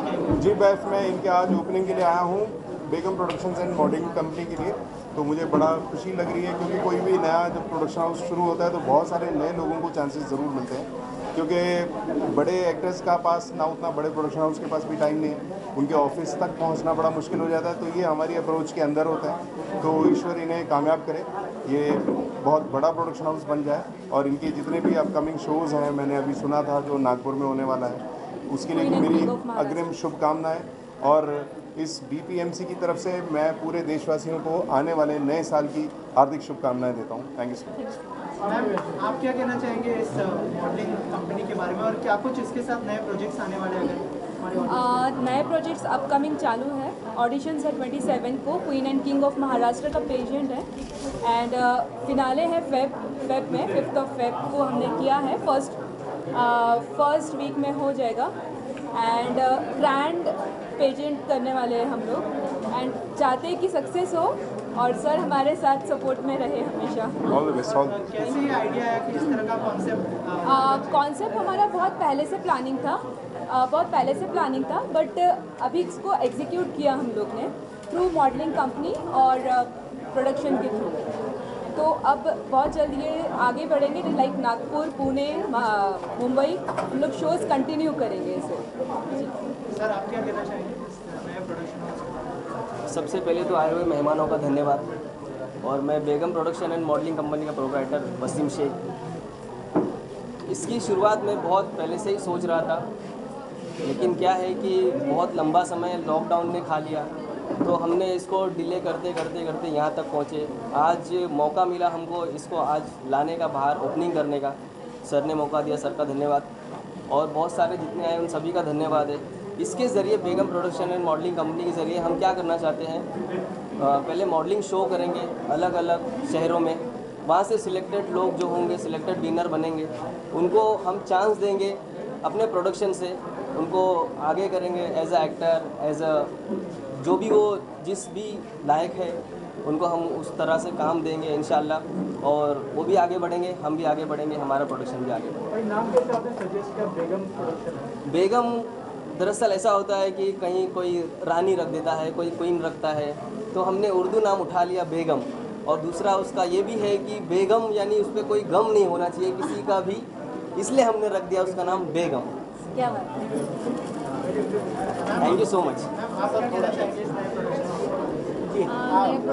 जी बैफ मैं इनके आज ओपनिंग के लिए आया हूँ बेगम प्रोडक्शंस एंड मॉडलिंग कंपनी के लिए। तो मुझे बड़ा खुशी लग रही है क्योंकि कोई भी नया जब प्रोडक्शन हाउस शुरू होता है तो बहुत सारे नए लोगों को चांसेस ज़रूर मिलते हैं, क्योंकि बड़े एक्टर्स का पास ना उतना बड़े प्रोडक्शन हाउस के पास भी टाइम नहीं है, उनके ऑफिस तक पहुंचना बड़ा मुश्किल हो जाता है। तो ये हमारी अप्रोच के अंदर होता है। तो ईश्वर इन्हें कामयाब करे, ये बहुत बड़ा प्रोडक्शन हाउस बन जाए और इनके जितने भी अपकमिंग शोज़ हैं, मैंने अभी सुना था जो नागपुर में होने वाला है, उसके लिए मेरी अग्रिम शुभकामनाएं। और इस बीपीएमसी की तरफ से मैं पूरे देशवासियों को आने वाले नए साल की हार्दिक शुभकामनाएं देता हूं। Thank you so much. Ma'am, आप क्या कहना चाहेंगे इस मॉडलिंग कंपनी के बारे में और क्या कुछ इसके साथ नए प्रोजेक्ट्स आने वाले हैं अगर नए प्रोजेक्ट्स अपकमिंग चालू है। ऑडिशंस है 27 को। Queen and king of Maharashtra का पेजेंट है एंड फिनाले है फेब में 5 फेब को हमने किया है। फर्स्ट वीक में हो जाएगा एंड ग्रैंड पेजेंट करने वाले हैं हम लोग एंड चाहते हैं कि सक्सेस हो और सर हमारे साथ सपोर्ट में रहे हमेशा। All the best. कैसे आइडिया है कि इस तरह का कॉन्सेप्ट हमारा बहुत पहले से प्लानिंग था बट अभी इसको एग्जीक्यूट किया हम लोग ने थ्रू मॉडलिंग कंपनी और प्रोडक्शन के थ्रू। तो अब बहुत जल्द ये आगे बढ़ेंगे, लाइक नागपुर, पुणे, मुंबई हम लोग शोज़ कंटिन्यू करेंगे इसे। सर आप क्या कहना चाहेंगे इस नए प्रोडक्शन? सबसे पहले तो आए हुए मेहमानों का धन्यवाद। और मैं बेगम प्रोडक्शन एंड मॉडलिंग कंपनी का प्रोप्राइटर वसीम शेख। इसकी शुरुआत में बहुत पहले से ही सोच रहा था, लेकिन क्या है कि बहुत लंबा समय लॉकडाउन ने खा लिया, तो हमने इसको डिले करते यहाँ तक पहुँचे। आज मौका मिला हमको इसको आज लाने का, बाहर ओपनिंग करने का। सर ने मौका दिया, सर का धन्यवाद। और बहुत सारे जितने आए उन सभी का धन्यवाद है। इसके ज़रिए बेगम प्रोडक्शन एंड मॉडलिंग कंपनी के ज़रिए हम क्या करना चाहते हैं, पहले मॉडलिंग शो करेंगे अलग अलग शहरों में। वहाँ से सिलेक्टेड लोग जो होंगे, सिलेक्टेड विनर बनेंगे, उनको हम चांस देंगे अपने प्रोडक्शन से, उनको आगे करेंगे as a actor, as a जो भी वो जिस भी लायक है उनको हम उस तरह से काम देंगे इंशाल्लाह। और वो भी आगे बढ़ेंगे, हम भी आगे बढ़ेंगे, हमारा प्रोडक्शन भी आगे बढ़ेगा। नाम कैसे आपने सजेस्ट किया बेगम प्रोडक्शन? बेगम दरअसल ऐसा होता है कि कहीं कोई रानी रख देता है, कोई क्वीन रखता है, तो हमने उर्दू नाम उठा लिया बेगम। और दूसरा उसका ये भी है कि बेगम यानी उस पर कोई गम नहीं होना चाहिए किसी का भी, इसलिए हमने रख दिया उसका नाम बेगम। क्या बात है। Thank you so much. आप क्या कहना चाहेंगे इस नए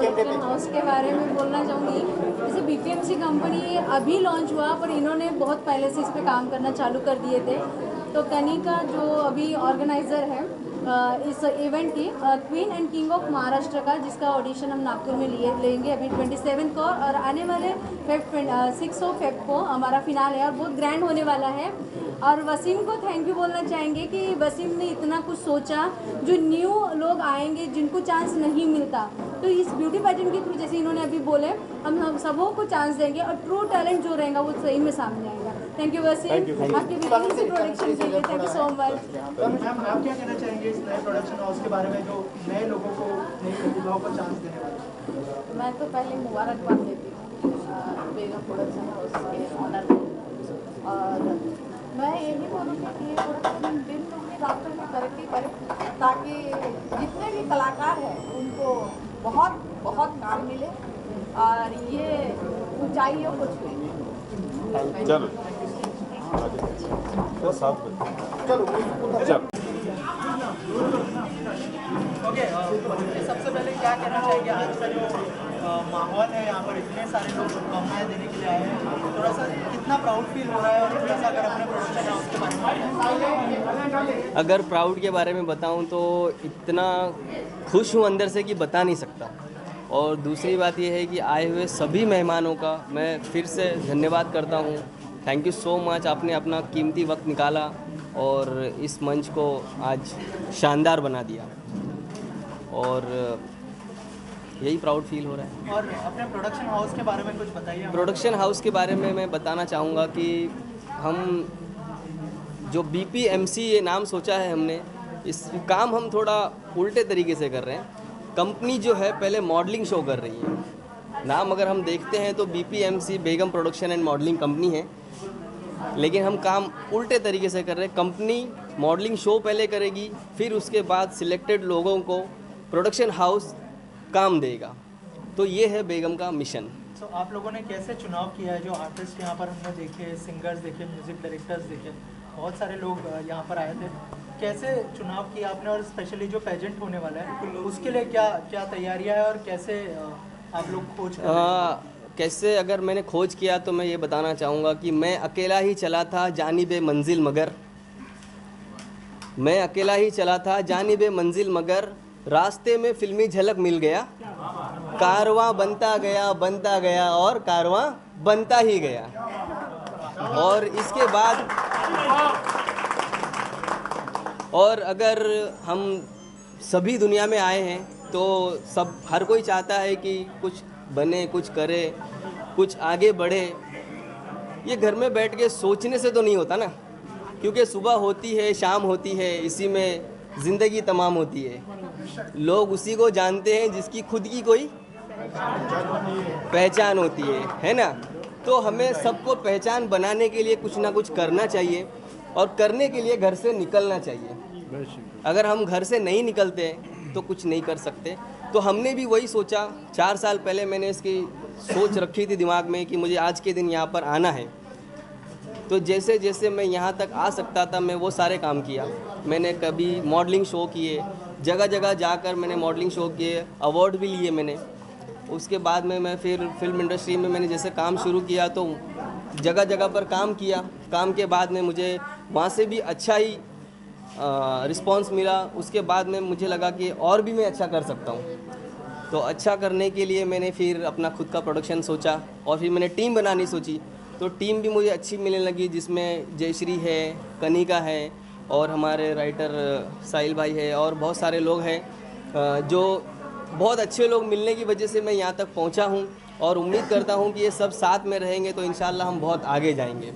प्रोडक्शन हाउस के बारे में बोलना चाहूँगी। जैसे बीपीएमसी कंपनी अभी लॉन्च हुआ पर इन्होंने बहुत पहले से इस पर काम करना चालू कर दिए थे। तो कनिका जो अभी ऑर्गेनाइज़र है इस इवेंट की, queen and king of Maharashtra का, जिसका ऑडिशन हम नागपुर में लेंगे अभी 27 को, और आने वाले 6 फेब को हमारा फिनाल है और बहुत ग्रैंड होने वाला है। और वसीम को थैंक यू बोलना चाहेंगे कि वसीम ने इतना कुछ सोचा, जो न्यू लोग आएंगे जिनको चांस नहीं मिलता, तो इस ब्यूटी पेजेंट के थ्रू जैसे इन्होंने अभी बोले, हम सबों को चांस देंगे और ट्रू टैलेंट जो रहेगा वो सही में सामने आएगा। थैंक यू वसीम, आपके बीपीएमसी प्रोडक्शन के लिए thank you so much. Ma'am आप क्या कहना चाहेंगे इस नए प्रोडक्शन हाउस के बारे में जो नए लोगों को, नई प्रतिभाओं को चांस देने वाले? मैं तो पहले मुबारकबाद देती हूँ बेगम प्रोडक्शन हाउस के ऑनर को, और मैं यही बोलूँगी कि ये प्रोडक्शन दिन दुगनी रात में तरक्की करे, ताकि जितने भी कलाकार हैं उनको बहुत बहुत काम मिले और ये ऊंचाइयों को छुए। चलो ओके, सबसे पहले क्या कहना चाहिए आज का जो माहौल है यहाँ पर, इतने सारे लोग शुभकामनाएं देने के लिए आए हैं, थोड़ा सा कितना प्राउड फील हो रहा है और थोड़ा सा अगर अपने प्रोडक्शन हाउस के बारे में? अगर प्राउड के बारे में बताऊं तो इतना खुश हूं अंदर से कि बता नहीं सकता। और दूसरी बात यह है कि आए हुए सभी मेहमानों का मैं फिर से धन्यवाद करता हूं। थैंक यू सो मच, आपने अपना कीमती वक्त निकाला और इस मंच को आज शानदार बना दिया, और यही प्राउड फील हो रहा है। और अपने प्रोडक्शन हाउस के बारे में कुछ बताइए। प्रोडक्शन हाउस के बारे में मैं बताना चाहूँगा कि हम जो बीपीएमसी ये नाम सोचा है हमने, इस काम हम थोड़ा उल्टे तरीके से कर रहे हैं। कंपनी जो है पहले मॉडलिंग शो कर रही है। नाम अगर हम देखते हैं तो BPMC Begum production and modelling company है। लेकिन हम काम उल्टे तरीके से कर रहे हैं। कंपनी मॉडलिंग शो पहले करेगी, फिर उसके बाद सिलेक्टेड लोगों को प्रोडक्शन हाउस काम देगा। तो ये है बेगम का मिशन। तो आप लोगों ने कैसे चुनाव किया है? जो आर्टिस्ट यहाँ पर हमने देखे, सिंगर्स देखे, म्यूजिक डायरेक्टर्स देखे, बहुत सारे लोग यहाँ पर आए थे, कैसे चुनाव किया आपने? और स्पेशली जो पेजेंट होने वाला है उसके लिए क्या क्या तैयारियाँ है और कैसे आप लोग खोज कर रहे हैं? कैसे अगर मैंने खोज किया तो मैं ये बताना चाहूँगा कि मैं अकेला ही चला था जानिबे मंजिल मगर, मैं अकेला ही चला था जानिबे मंजिल मगर, रास्ते में फिल्मी झलक मिल गया, कारवां बनता गया और कारवां बनता ही गया। और इसके बाद और अगर हम सभी दुनिया में आए हैं तो सब हर कोई चाहता है कि कुछ बने, कुछ करे, कुछ आगे बढ़े। ये घर में बैठ के सोचने से तो नहीं होता ना, क्योंकि सुबह होती है, शाम होती है, इसी में ज़िंदगी तमाम होती है। लोग उसी को जानते हैं जिसकी खुद की कोई पहचान होती है ना। तो हमें सबको पहचान बनाने के लिए कुछ ना कुछ करना चाहिए और करने के लिए घर से निकलना चाहिए। अगर हम घर से नहीं निकलते तो कुछ नहीं कर सकते। तो हमने भी वही सोचा। 4 साल पहले मैंने इसकी सोच रखी थी दिमाग में कि मुझे आज के दिन यहाँ पर आना है। तो जैसे जैसे मैं यहाँ तक आ सकता था मैं वो सारे काम किया। मैंने कभी मॉडलिंग शो किए, जगह जगह जाकर मैंने मॉडलिंग शो किए, अवार्ड भी लिए मैंने। उसके बाद में मैं फिर फिल्म इंडस्ट्री में मैंने जैसे काम शुरू किया तो जगह जगह पर काम किया। काम के बाद में मुझे वहाँ से भी अच्छा ही रिस्पांस मिला। उसके बाद में मुझे लगा कि और भी मैं अच्छा कर सकता हूँ। तो अच्छा करने के लिए मैंने फिर अपना खुद का प्रोडक्शन सोचा और फिर मैंने टीम बनानी सोची। तो टीम भी मुझे अच्छी मिलने लगी, जिसमें जयश्री है, कनिका है और हमारे राइटर साहिल भाई है और बहुत सारे लोग हैं जो बहुत अच्छे लोग मिलने की वजह से मैं यहाँ तक पहुँचा हूँ। और उम्मीद करता हूँ कि ये सब साथ में रहेंगे तो इंशाल्लाह हम बहुत आगे जाएंगे।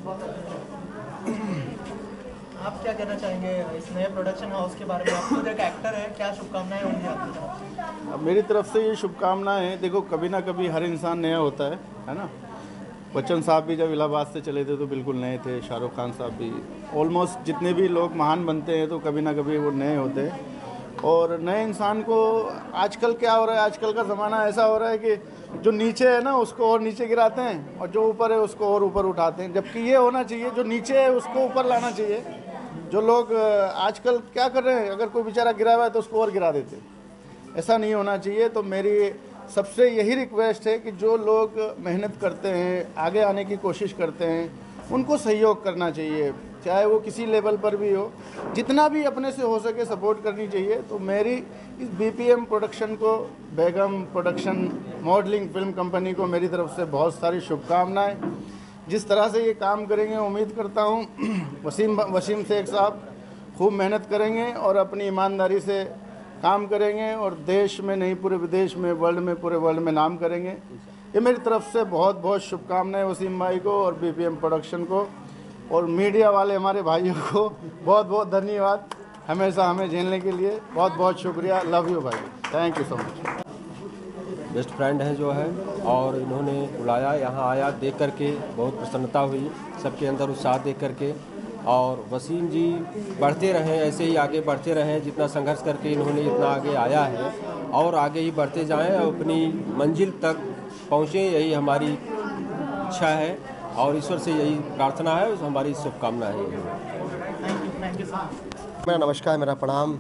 आप क्या कहना चाहेंगे इस नए प्रोडक्शन हाउस के बारे में? आप खुद एक एक्टर है, क्या शुभकामनाएं होंगी आपकी तरफ से? मेरी तरफ से ये शुभकामनाएं हैं। देखो, कभी ना कभी हर इंसान नया होता है ना। बच्चन साहब भी जब इलाहाबाद से चले थे तो बिल्कुल नए थे। शाहरुख खान साहब भी, ऑलमोस्ट जितने भी लोग महान बनते हैं तो कभी ना कभी वो नए होते हैं। और नए इंसान को आजकल क्या हो रहा है, आजकल का ज़माना ऐसा हो रहा है कि जो नीचे है ना उसको और नीचे गिराते हैं और जो ऊपर है उसको और ऊपर उठाते हैं। जबकि ये होना चाहिए, जो नीचे है उसको ऊपर लाना चाहिए। जो लोग आजकल क्या कर रहे हैं, अगर कोई बेचारा गिरा हुआ है तो उसको और गिरा देते हैं। ऐसा नहीं होना चाहिए। तो मेरी सबसे यही रिक्वेस्ट है कि जो लोग मेहनत करते हैं, आगे आने की कोशिश करते हैं, उनको सहयोग करना चाहिए, चाहे वो किसी लेवल पर भी हो। जितना भी अपने से हो सके सपोर्ट करनी चाहिए। तो मेरी इस बीपीएम प्रोडक्शन को, बेगम प्रोडक्शन मॉडलिंग फिल्म कंपनी को मेरी तरफ से बहुत सारी शुभकामनाएं। जिस तरह से ये काम करेंगे उम्मीद करता हूँ वसीम शेख साहब खूब मेहनत करेंगे और अपनी ईमानदारी से काम करेंगे और देश में नहीं पूरे विदेश में, वर्ल्ड में, पूरे वर्ल्ड में नाम करेंगे। ये मेरी तरफ से बहुत बहुत शुभकामनाएं वसीम भाई को और बीपीएम प्रोडक्शन को। और मीडिया वाले हमारे भाइयों को बहुत बहुत धन्यवाद, हमेशा हमें झेलने के लिए बहुत बहुत शुक्रिया। लव यू भाई, thank you so much. Best friend हैं जो है, और इन्होंने बुलाया, यहाँ आया, देख करके बहुत प्रसन्नता हुई, सबके अंदर उत्साह देख करके। और वसीम जी बढ़ते रहें, ऐसे ही आगे बढ़ते रहें। जितना संघर्ष करके इन्होंने इतना आगे आया है और आगे ही बढ़ते जाएं और अपनी मंजिल तक पहुँचें, यही हमारी इच्छा है और ईश्वर से यही प्रार्थना है, हमारी शुभकामना है। Thank you sir. मेरा नमस्कार, मेरा प्रणाम।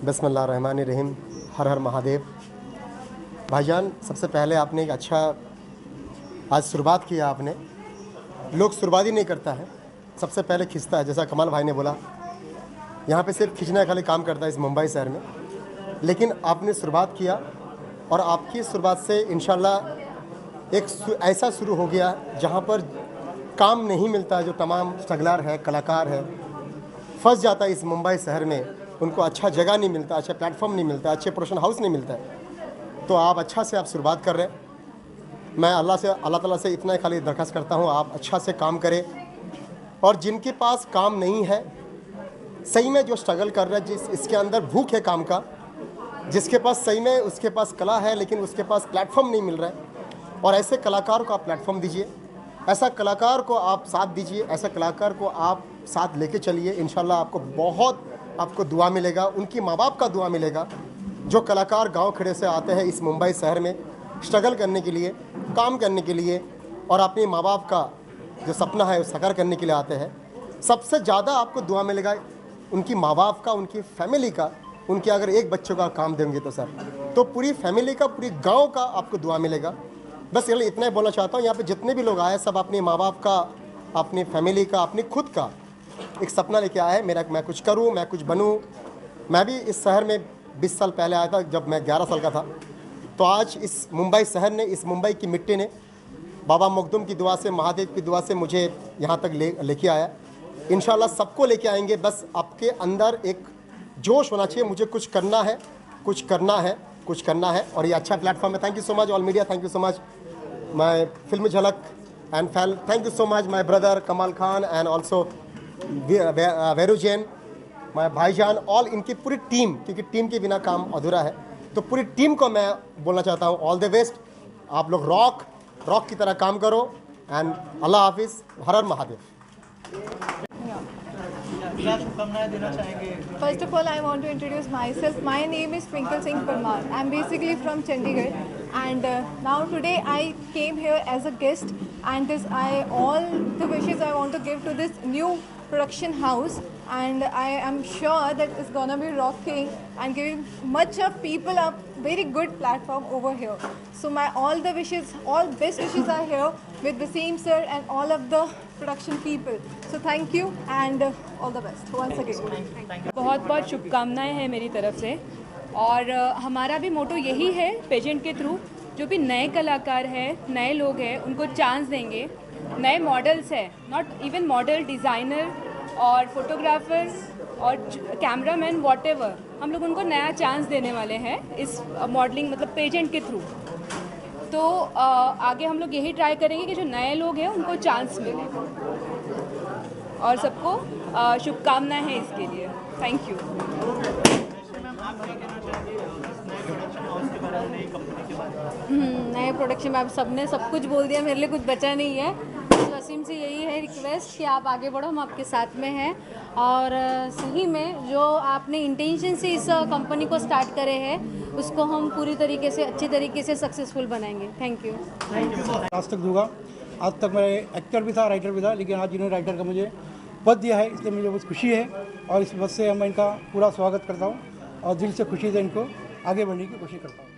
बिस्मिल्लाहिर्रहमानिर्रहीम, हर हर महादेव। भाईजान, सबसे पहले आपने एक अच्छा आज शुरुआत किया। आपने लोग शुरुआत ही नहीं करता है, सबसे पहले खींचता है। जैसा कमाल भाई ने बोला, यहाँ पे सिर्फ खींचने खाली काम करता है इस मुंबई शहर में, लेकिन आपने शुरुआत किया और आपकी शुरुआत से इंशाल्लाह एक ऐसा शुरू हो गया जहाँ पर काम नहीं मिलता। जो तमाम स्ट्रगलर है, कलाकार है, फंस जाता है इस मुंबई शहर में, उनको अच्छा जगह नहीं मिलता, अच्छा प्लेटफॉर्म नहीं मिलता, अच्छे प्रोडक्शन हाउस नहीं मिलता है। तो आप अच्छा से आप शुरुआत कर रहे हैं। मैं अल्लाह ताला से इतना ही खाली दरख्वास्त करता हूँ, आप अच्छा से काम करें। और जिनके पास काम नहीं है, सही में जो स्ट्रगल कर रहा है, इसके अंदर भूख है काम का, जिसके पास सही में उसके पास कला है लेकिन उसके पास प्लेटफॉर्म नहीं मिल रहा है, और ऐसे कलाकारों को आप प्लेटफॉर्म दीजिए। ऐसा कलाकार को आप साथ दीजिए, ऐसा कलाकार को आप साथ लेके चलिए। इंशाल्लाह आपको बहुत आपको दुआ मिलेगा, उनकी माँ बाप का दुआ मिलेगा। जो कलाकार गांव खेड़े से आते हैं इस मुंबई शहर में स्ट्रगल करने के लिए, काम करने के लिए और अपने माँ बाप का जो सपना है उस साकार करने के लिए आते हैं, सबसे ज़्यादा आपको दुआ मिलेगा उनकी माँ बाप का, उनकी फैमिली का। उनके अगर एक बच्चों का काम देंगे तो सर, तो पूरी फैमिली का, पूरी गांव का आपको दुआ मिलेगा। बस ये इतना ही बोलना चाहता हूँ। यहाँ पे जितने भी लोग आए सब अपने माँ बाप का, अपनी फैमिली का, अपनी खुद का एक सपना लेके आया है, मेरा मैं कुछ करूँ, मैं कुछ बनूँ। मैं भी इस शहर में 20 साल पहले आया था जब मैं 11 साल का था। तो आज इस मुंबई शहर ने, इस मुंबई की मिट्टी ने बाबा मखदूम की दुआ से, महादेव की दुआ से मुझे यहाँ तक लेके आया। इंशाल्लाह सबको लेके आएंगे। बस आपके अंदर एक जोश होना चाहिए, मुझे कुछ करना है, कुछ करना है, कुछ करना है। और ये अच्छा प्लेटफॉर्म है। Thank you so much all media, thank you so much my film Jhalak and fan, thank you so much my brother Kamaal Khan and also Veru Jain, my भाईजान, ऑल इनकी पूरी टीम, क्योंकि टीम के बिना काम अधूरा है। तो पूरी टीम को मैं बोलना चाहता हूँ ऑल द बेस्ट। आप लोग रॉक की तरह काम करो एंड अल्लाह हाफिज़, हर हर महादेव। क्या शुभकामनाएं देना चाहेंगे? First of all, I want to introduce myself. My name is Twinkle Singh Parmar. I'm basically from Chandigarh, and now today I came here as a guest, and all the wishes I want to give to this new production house, and I am sure that it's gonna be rocking and giving much of people a very good platform over here. So my all the wishes, all best wishes are here with Wasim sir and all of the production people. So thank you and all the best once again. बहुत बहुत शुभकामनाएं हैं मेरी तरफ से। और हमारा भी मोटो यही है, पेजेंट के थ्रू जो भी नए कलाकार हैं, नए लोग हैं, उनको चांस देंगे। नए मॉडल्स हैं, नॉट इवन मॉडल, डिज़ाइनर और फोटोग्राफर और कैमरामैन, वॉटेवर, हम लोग उनको नया चांस देने वाले हैं इस मॉडलिंग मतलब पेजेंट के थ्रू। तो आगे हम लोग यही ट्राई करेंगे कि जो नए लोग हैं उनको चांस मिले। और सबको शुभकामनाएं हैं इसके लिए। Thank you. नए प्रोडक्शन में आप सबने सब कुछ बोल दिया, मेरे लिए कुछ बचा नहीं है। वसीम से यही है रिक्वेस्ट कि आप आगे बढ़ो, हम आपके साथ में हैं। और सही में जो आपने इंटेंशन से इस कंपनी को स्टार्ट करे हैं उसको हम पूरी तरीके से, अच्छी तरीके से सक्सेसफुल बनाएंगे। Thank you. आज तक दूंगा। आज तक मैं एक्टर भी था, राइटर भी था, लेकिन आज इन्होंने राइटर का मुझे पद दिया है, इसलिए मुझे बहुत खुशी है। और इस पद से मैं इनका पूरा स्वागत करता हूँ और दिल से खुशी से इनको आगे बढ़ने की कोशिश करता हूँ।